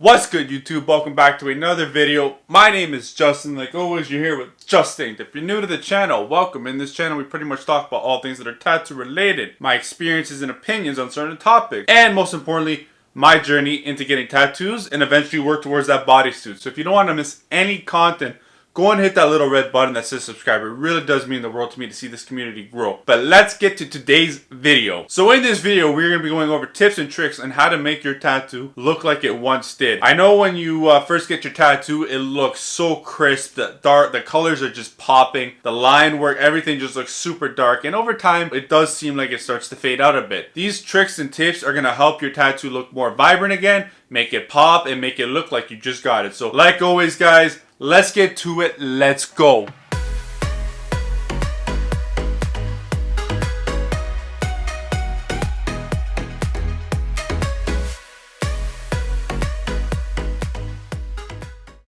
What's good, YouTube? Welcome back to another video. My name is Justin. Like always, you're here with JustInkD. If you're new to the channel, welcome. In this channel, we pretty much talk about all things that are tattoo related, my experiences and opinions on certain topics, and most importantly, my journey into getting tattoos and eventually work towards that bodysuit. So if you don't want to miss any content, go and hit that little red button that says subscribe. It really does mean the world to me to see this community grow. But let's get to today's video. So in this video, we're going to be going over tips and tricks on how to make your tattoo look like it once did. I know when you first get your tattoo, it looks so crisp. The colors are just popping. The line work, everything just looks super dark. And over time, it does seem like it starts to fade out a bit. These tricks and tips are going to help your tattoo look more vibrant again, make it pop, and make it look like you just got it. So like always, guys, let's get to it. Let's go.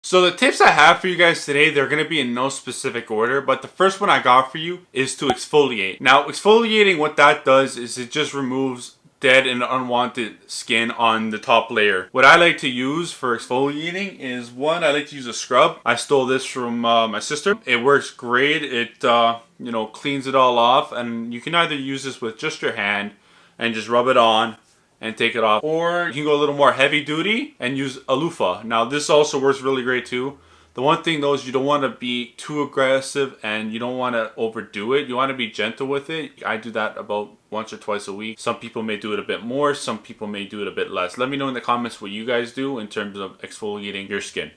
So the tips I have for you guys today, they're going to be in no specific order, but the first one I got for you is to exfoliate. Now, exfoliating, what that does is it just removes dead and unwanted skin on the top layer. What I like to use for exfoliating is, one, I like to use a scrub. I stole this from my sister. It works great. It cleans it all off, and you can either use this with just your hand and just rub it on and take it off, or you can go a little more heavy duty and use a loofah. Now this also works really great too. The one thing though is you don't want to be too aggressive and you don't want to overdo it. You want to be gentle with it. I do that about once or twice a week. Some people may do it a bit more, some people may do it a bit less. Let me know in the comments what you guys do in terms of exfoliating your skin.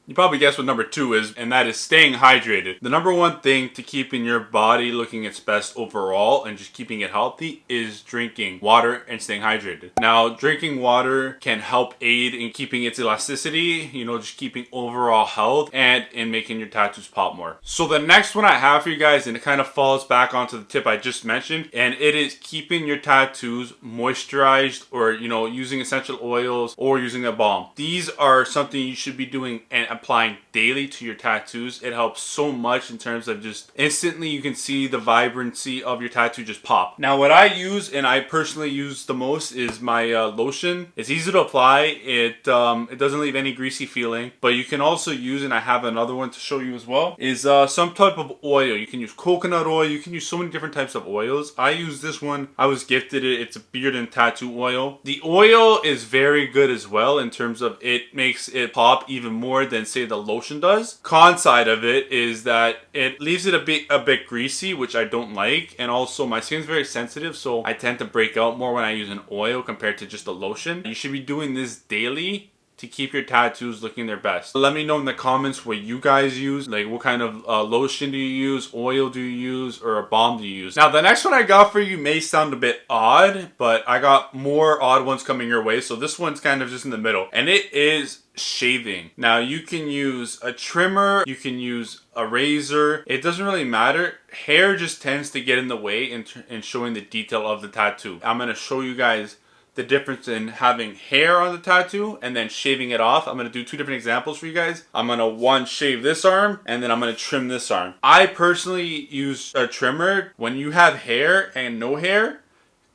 You probably guess what number 2 is, and that is staying hydrated. The number one thing to keeping your body looking its best overall and just keeping it healthy is drinking water and staying hydrated. Now, drinking water can help aid in keeping its elasticity, just keeping overall health and in making your tattoos pop more. So the next one I have for you guys, and it kind of falls back onto the tip I just mentioned, and it is keeping your tattoos moisturized, or using essential oils or using a balm. These are something you should be doing and applying daily to your tattoos. It helps so much in terms of just instantly you can see the vibrancy of your tattoo just pop. Now what I use, and I personally use the most, is my lotion. It's easy to apply. It doesn't leave any greasy feeling, but you can also use, and I have another one to show you as well, is some type of oil. You can use coconut oil. You can use so many different types of oils. I use this one. I was gifted it. It's a beard and tattoo oil. The oil is very good as well in terms of it makes it pop even more than say the lotion does. Con side of it is that it leaves it a bit greasy, which I don't like, and also my skin's very sensitive, so I tend to break out more when I use an oil compared to just a lotion. You should be doing this daily to keep your tattoos looking their best. Let me know in the comments what you guys use, like what kind of lotion do you use, oil do you use, or a balm do you use. Now the next one I got for you may sound a bit odd, but I got more odd ones coming your way, so this one's kind of just in the middle, and it is shaving. Now you can use a trimmer, you can use a razor, it doesn't really matter. Hair just tends to get in the way in showing the detail of the tattoo. I'm going to show you guys the difference in having hair on the tattoo and then shaving it off. I'm going to do 2 different examples for you guys. I'm going to shave this arm, and then I'm going to trim this arm. I personally use a trimmer. When you have hair and no hair,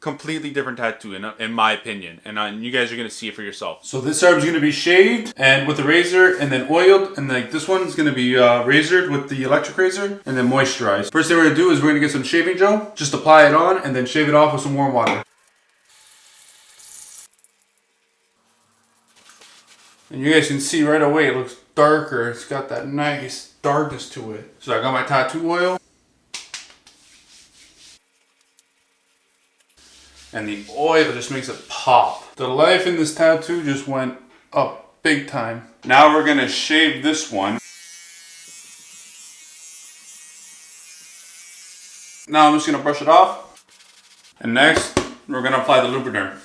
completely different tattoo in my opinion, and you guys are going to see it for yourself. So this arm is going to be shaved and with a razor, and then oiled, and like this one is going to be razored with the electric razor and then moisturized. First thing we're going to do is we're going to get some shaving gel, just apply it on, and then shave it off with some warm water. And you guys can see right away it looks darker. It's got that nice darkness to it. So I got my tattoo oil. And the oil just makes it pop. The life in this tattoo just went up big time. Now we're gonna shave this one. Now I'm just gonna brush it off. And next, we're gonna apply the lubriderm.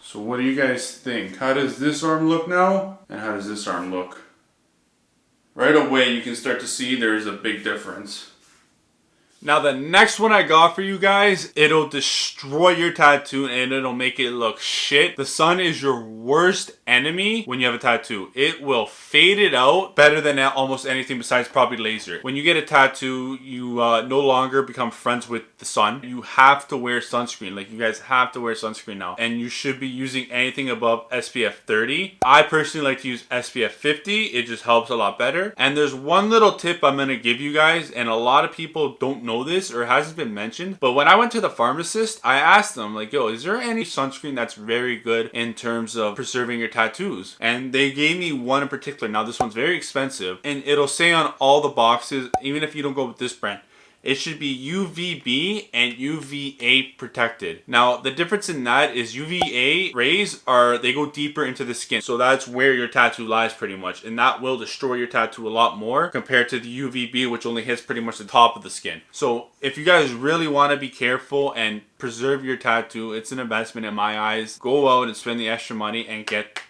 So what do you guys think? How does this arm look now? And how does this arm look? Right away you can start to see there's a big difference. Now the next one I got for you guys, it'll destroy your tattoo and it'll make it look shit. The sun is your worst enemy when you have a tattoo. It will fade it out better than almost anything besides probably laser. When you get a tattoo, you no longer become friends with the sun. You have to wear sunscreen. Like, you guys have to wear sunscreen now. And you should be using anything above SPF 30. I personally like to use SPF 50. It just helps a lot better. And there's one little tip I'm going to give you guys, and a lot of people don't know this or it hasn't been mentioned. But when I went to the pharmacist, I asked them, like, yo, is there any sunscreen that's very good in terms of preserving your tattoos? And they gave me one in particular. Now, this one's very expensive, and it'll say on all the boxes, even if you don't go with this brand, it should be UVB and UVA protected. Now, the difference in that is UVA rays they go deeper into the skin. So that's where your tattoo lies pretty much. And that will destroy your tattoo a lot more compared to the UVB, which only hits pretty much the top of the skin. So if you guys really want to be careful and preserve your tattoo, it's an investment in my eyes. Go out and spend the extra money and get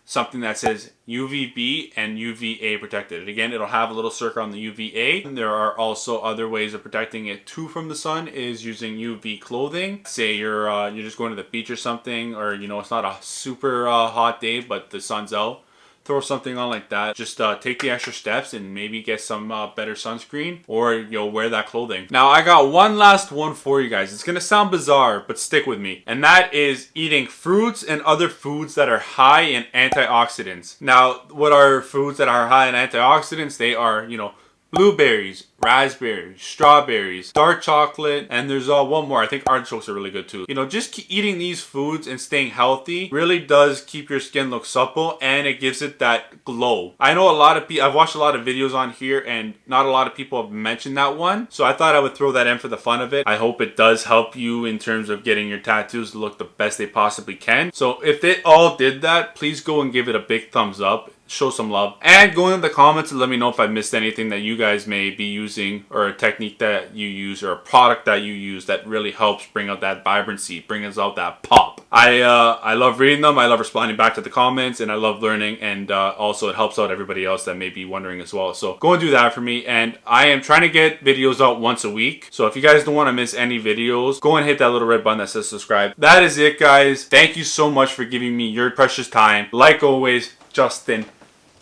something that says UVB and UVA protected. Again, it'll have a little circle on the UVA. There are also other ways of protecting it too from the sun, is using UV clothing. Say you're just going to the beach or something, or you know, it's not a super hot day but the sun's out. Throw something on like that. Just take the extra steps and maybe get some better sunscreen, or you'll wear that clothing. Now, I got one last one for you guys. It's gonna sound bizarre, but stick with me. And that is eating fruits and other foods that are high in antioxidants. Now, what are foods that are high in antioxidants? They are, you know, blueberries, raspberries, strawberries, dark chocolate, and there's one more. I think artichokes are really good too. You know, just eating these foods and staying healthy really does keep your skin look supple, and it gives it that glow. I know a lot of people, I've watched a lot of videos on here, and not a lot of people have mentioned that one. So I thought I would throw that in for the fun of it. I hope it does help you in terms of getting your tattoos to look the best they possibly can. So if it all did that, please go and give it a big thumbs up. Show some love, and go in the comments and let me know if I missed anything that you guys may be using, or a technique that you use, or a product that you use that really helps bring out that vibrancy, bring us out that pop. I love reading them. I love responding back to the comments, and I love learning, and also it helps out everybody else that may be wondering as well. So go and do that for me, and I am trying to get videos out once a week. So if you guys don't want to miss any videos, go and hit that little red button that says subscribe. That is it, guys. Thank you so much for giving me your precious time. Like always, Justin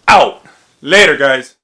out. Later, guys.